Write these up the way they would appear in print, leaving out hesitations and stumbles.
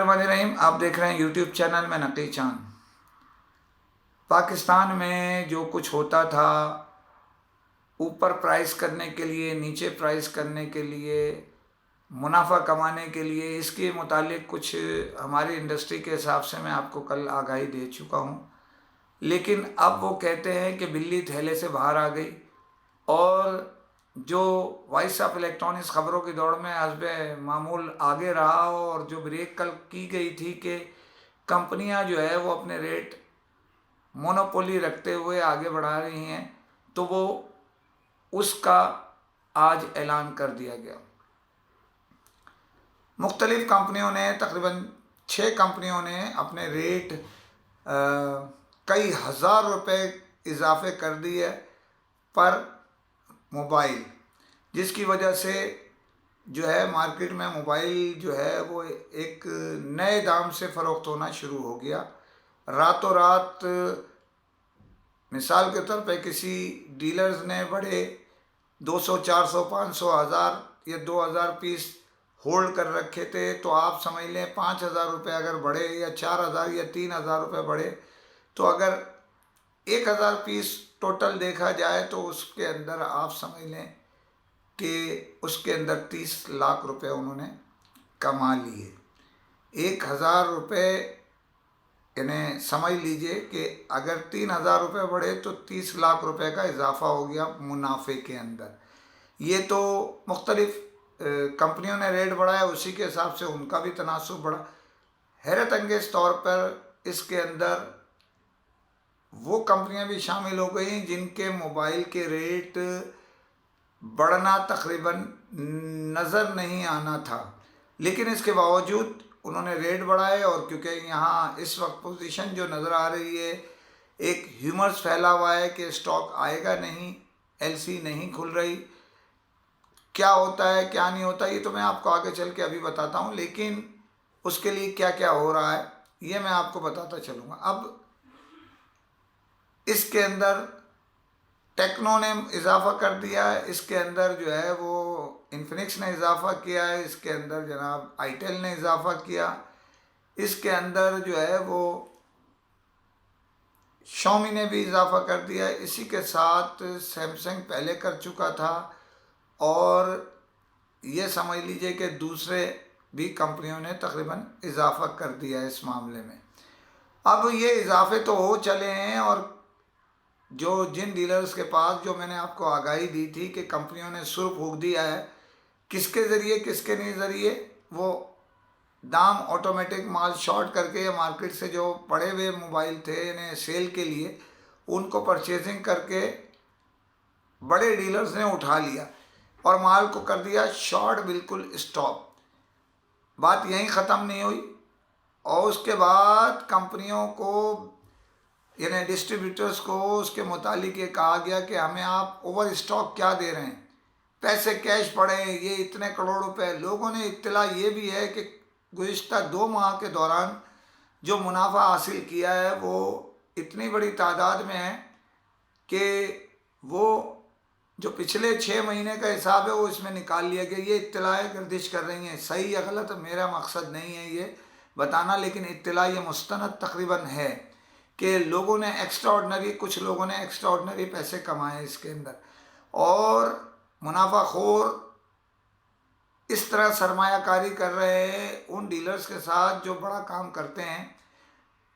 बिस्मिल्लाहिर्रहमानिर्रहीम। आप देख रहे हैं यूट्यूब चैनल में नकी चांद। पाकिस्तान में जो कुछ होता था, ऊपर प्राइस करने के लिए, नीचे प्राइस करने के लिए, मुनाफा कमाने के लिए, इसके मुतालिक कुछ हमारी इंडस्ट्री के हिसाब से मैं आपको कल आगाही दे चुका हूँ। लेकिन अब वो कहते हैं कि बिल्ली थैले से बाहर आ गई। और जो वॉइस ऑफ इलेक्ट्रॉनिक्स खबरों की दौड़ में हस्बे मामूल आगे रहा, और जो ब्रेक कल की गई थी कि कंपनियां जो है वो अपने रेट मोनोपोली रखते हुए आगे बढ़ा रही हैं, तो वो उसका आज ऐलान कर दिया गया। मुख्तलिफ कंपनियों ने, तकरीबन 6 कंपनियों ने अपने रेट कई हज़ार रुपए इजाफे कर दिए पर मोबाइल, जिसकी वजह से जो है मार्केट में मोबाइल जो है वो एक नए दाम से फ़रोख्त होना शुरू हो गया। रातों रात मिसाल के तौर पे किसी डीलर्स ने बड़े 200, 400, 500, 1000 या 2000 पीस होल्ड कर रखे थे, तो आप समझ लें 5000 रुपये अगर बढ़े या 4000 या 3000 रुपये बढ़े, तो अगर 1000 पीस टोटल देखा जाए तो उसके अंदर आप समझ लें कि उसके अंदर 30 लाख रुपए उन्होंने कमा लिए। 1000 रुपये यानी समझ लीजिए कि अगर 3000 रुपये बढ़े तो 30 लाख रुपए का इजाफा हो गया मुनाफे के अंदर। ये तो मुख्तलिफ कंपनियों ने रेट बढ़ाया, उसी के हिसाब से उनका भी तनासुब बढ़ा। हैरत अंगेज तौर पर इसके अंदर वो कंपनियां भी शामिल हो गई जिनके मोबाइल के रेट बढ़ना तकरीबन नज़र नहीं आना था, लेकिन इसके बावजूद उन्होंने रेट बढ़ाए। और क्योंकि यहाँ इस वक्त पोजीशन जो नज़र आ रही है, एक ह्यूमर्स फैला हुआ है कि स्टॉक आएगा नहीं, एलसी नहीं खुल रही। क्या होता है क्या नहीं होता ये तो मैं आपको आगे चल के अभी बताता हूँ, लेकिन उसके लिए क्या क्या हो रहा है ये मैं आपको बताता चलूँगा। अब इसके अंदर टेक्नो ने इजाफा कर दिया है, इसके अंदर जो है वो इन्फिनिक्स ने इजाफा किया है, इसके अंदर जनाब आईटेल ने इजाफा किया, इसके अंदर जो है वो शॉमी ने भी इजाफा कर दिया है। इसी के साथ सैमसंग पहले कर चुका था, और ये समझ लीजिए कि दूसरे भी कंपनियों ने तकरीबन इजाफा कर दिया है इस मामले में। अब ये इजाफे तो हो चले हैं, और जो जिन डीलर्स के पास, जो मैंने आपको आगाही दी थी कि कंपनियों ने सुर फूंक दिया है, किसके ज़रिए किसके नहीं ज़रिए, वो दाम ऑटोमेटिक माल शॉर्ट करके या मार्केट से जो पड़े हुए मोबाइल थे इन्हें सेल के लिए, उनको परचेजिंग करके बड़े डीलर्स ने उठा लिया और माल को कर दिया शॉर्ट, बिल्कुल स्टॉप। बात यहीं ख़त्म नहीं हुई, और उसके बाद कंपनियों को यानी डिस्ट्रीब्यूटर्स को उसके मुतालिक ये कहा गया कि हमें आप ओवर स्टॉक क्या दे रहे हैं, पैसे कैश पड़े हैं ये इतने करोड़ रुपए। लोगों ने इत्तला ये भी है कि गुज़िश्ता 2 माह के दौरान जो मुनाफा हासिल किया है वो इतनी बड़ी तादाद में है कि वो जो पिछले 6 महीने का हिसाब है वो इसमें निकाल लिया गया। ये इत्तलाएँ गर्दिश कर रही हैं, सही या गलत मेरा मकसद नहीं है ये बताना, लेकिन इत्तला ये मुस्तनद तकरीबन है कि लोगों ने कुछ लोगों ने एक्स्ट्रा ऑर्डनरी पैसे कमाए इसके अंदर। और मुनाफाखोर इस तरह सरमायाकारी कर रहे हैं उन डीलर्स के साथ जो बड़ा काम करते हैं,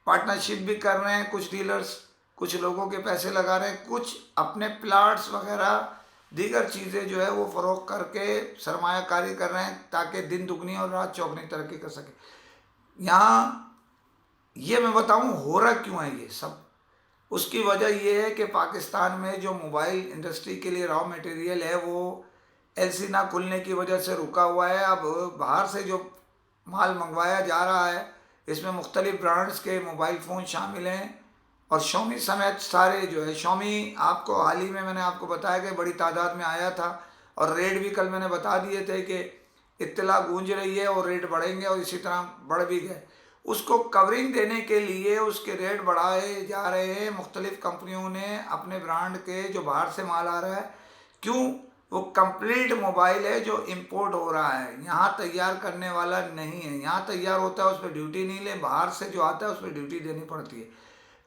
पार्टनरशिप भी कर रहे हैं कुछ डीलर्स, कुछ लोगों के पैसे लगा रहे हैं, कुछ अपने प्लाट्स वगैरह दीगर चीज़ें जो है वो फ़रोख्त करके सरमायाकारी कर रहे हैं ताकि दिन दुगनी और रात चौगनी तरक्की कर सके। यहाँ ये मैं बताऊं हो रहा क्यों है ये सब, उसकी वजह ये है कि पाकिस्तान में जो मोबाइल इंडस्ट्री के लिए रॉ मटेरियल है वो एलसी ना खुलने की वजह से रुका हुआ है। अब बाहर से जो माल मंगवाया जा रहा है इसमें मुख्तलिफ ब्रांड्स के मोबाइल फ़ोन शामिल हैं, और शॉमी समेत सारे जो है, शॉमी आपको हाल ही में मैंने आपको बताया कि बड़ी तादाद में आया था, और रेट भी कल मैंने बता दिए थे कि इत्तला गूंज रही है और रेट बढ़ेंगे, और इसी तरह बढ़ भी गए। उसको कवरिंग देने के लिए उसके रेट बढ़ाए जा रहे हैं। मुख्तलिफ कंपनियों ने अपने ब्रांड के जो बाहर से माल आ रहा है, क्यों वो कंप्लीट मोबाइल है जो इंपोर्ट हो रहा है, यहाँ तैयार करने वाला नहीं है। यहाँ तैयार होता है उस पर ड्यूटी नहीं ले, बाहर से जो आता है उस पर ड्यूटी देनी पड़ती है।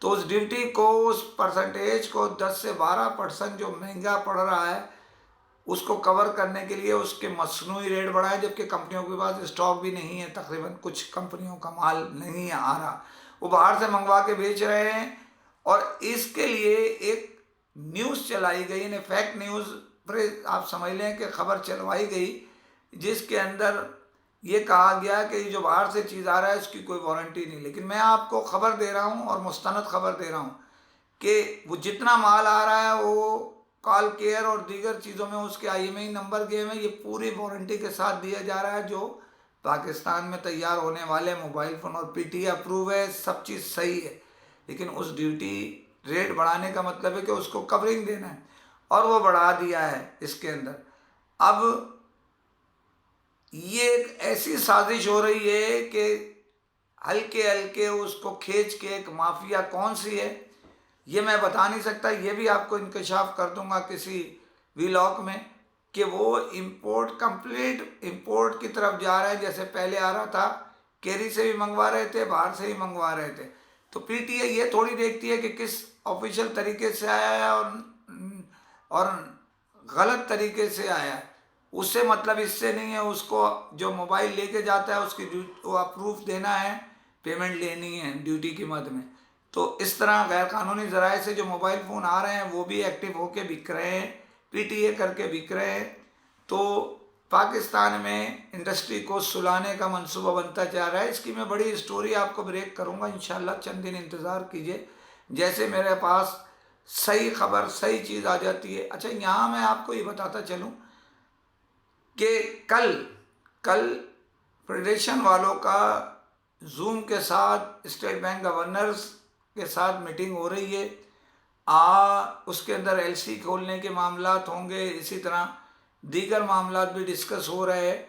तो उस ड्यूटी को, उस परसेंटेज को 10 से 12% जो महंगा पड़ रहा है उसको कवर करने के लिए उसके मसनूई रेट बढ़ाए, जबकि कंपनियों के पास स्टॉक भी नहीं है। तकरीबन कुछ कंपनियों का माल नहीं आ रहा, वो बाहर से मंगवा के बेच रहे हैं। और इसके लिए एक न्यूज़ चलाई गई, इन्हें फैक्ट न्यूज़ पर आप समझ लें कि खबर चलवाई गई, जिसके अंदर ये कहा गया कि जो बाहर से चीज़ आ रहा है उसकी कोई वारंटी नहीं। लेकिन मैं आपको खबर दे रहा हूँ और मुस्तनद खबर दे रहा हूँ कि वो जितना माल आ रहा है वो कॉल केयर और दीगर चीज़ों में उसके IMEI नंबर गए हैं, ये पूरी वारंटी के साथ दिया जा रहा है। जो पाकिस्तान में तैयार होने वाले मोबाइल फ़ोन और PTA अप्रूव है, सब चीज़ सही है। लेकिन उस ड्यूटी रेट बढ़ाने का मतलब है कि उसको कवरिंग देना है, और वो बढ़ा दिया है इसके अंदर। अब ये एक ऐसी साजिश हो रही है कि हल्के हल्के उसको खींच के एक माफिया कौन सी है ये मैं बता नहीं सकता, ये भी आपको इंकशाफ कर दूंगा किसी व्लॉग में, कि वो इंपोर्ट, कंप्लीट इंपोर्ट की तरफ जा रहा है। जैसे पहले आ रहा था, केरी से भी मंगवा रहे थे, बाहर से ही मंगवा रहे थे। तो PTA ये थोड़ी देखती है कि किस ऑफिशियल तरीके से आया है और गलत तरीके से आया है। उससे मतलब इससे नहीं है, उसको जो मोबाइल लेके जाता है उसकी वो अप्रूफ देना है, पेमेंट लेनी है ड्यूटी की मद में। तो इस तरह गैर कानूनी ज़राए से जो मोबाइल फ़ोन आ रहे हैं वो भी एक्टिव होके बिक रहे हैं, PTA करके बिक रहे हैं। तो पाकिस्तान में इंडस्ट्री को सुलाने का मंसूबा बनता जा रहा है। इसकी मैं बड़ी स्टोरी आपको ब्रेक करूंगा इंशाल्लाह, चंद दिन इंतज़ार कीजिए। जैसे मेरे पास सही खबर, सही चीज़ आ जाती है। अच्छा, यहाँ मैं आपको ये बताता चलूँ कि कल फेडरेशन वालों का जूम के साथ स्टेट बैंक गवर्नर्स के साथ मीटिंग हो रही है। उसके अंदर LC खोलने के मामलात होंगे, इसी तरह दीगर मामलात भी डिस्कस हो रहे हैं।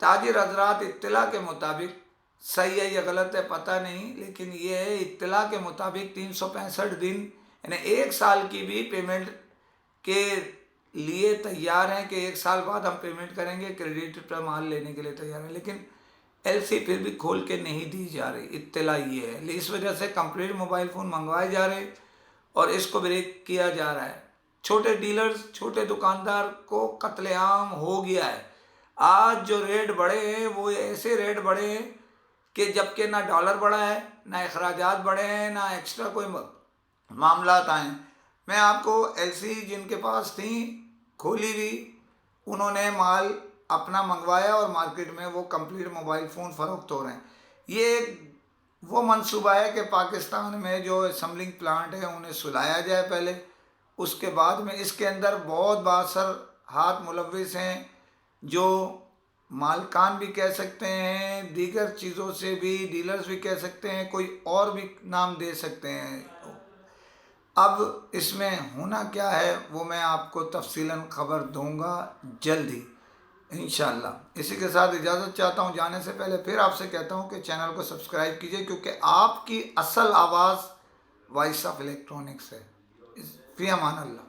ताजिर हजरात इत्तला के मुताबिक, सही है या गलत है पता नहीं, लेकिन ये है इत्तला के मुताबिक 365 दिन यानी 1 साल की भी पेमेंट के लिए तैयार हैं कि 1 साल बाद हम पेमेंट करेंगे, क्रेडिट पर माल लेने के लिए तैयार हैं। लेकिन LC फिर भी खोल के नहीं दी जा रही, इत्तला ये है। इस वजह से कंप्लीट मोबाइल फ़ोन मंगवाए जा रहे और इसको ब्रेक किया जा रहा है। छोटे डीलर्स, छोटे दुकानदार को कत्लेआम हो गया है। आज जो रेट बढ़े हैं वो ऐसे रेट बढ़े हैं कि जबकि ना डॉलर बढ़ा है, ना अखराजात बढ़े हैं, ना एक्स्ट्रा कोई मामलात आए। मैं आपको LC जिनके पास थी खोली भी, उन्होंने माल अपना मंगवाया और मार्केट में वो कंप्लीट मोबाइल फ़ोन फ़रोख्त हो रहे हैं। ये वो मंसूबा है कि पाकिस्तान में जो असम्बलिंग प्लांट है उन्हें सुलाया जाए पहले, उसके बाद में। इसके अंदर बहुत बासर हाथ मुलव्विस हैं, जो मालकान भी कह सकते हैं, दीगर चीज़ों से भी डीलर्स भी कह सकते हैं, कोई और भी नाम दे सकते हैं। अब इसमें होना क्या है वो मैं आपको तफसीलन खबर दूंगा जल्द ही इंशाल्लाह। इसी के साथ इजाज़त चाहता हूँ। जाने से पहले फिर आपसे कहता हूँ कि चैनल को सब्सक्राइब कीजिए, क्योंकि आपकी असल आवाज़ वॉइस ऑफ इलेक्ट्रॉनिक्स है। फ़ी अमान अल्लाह।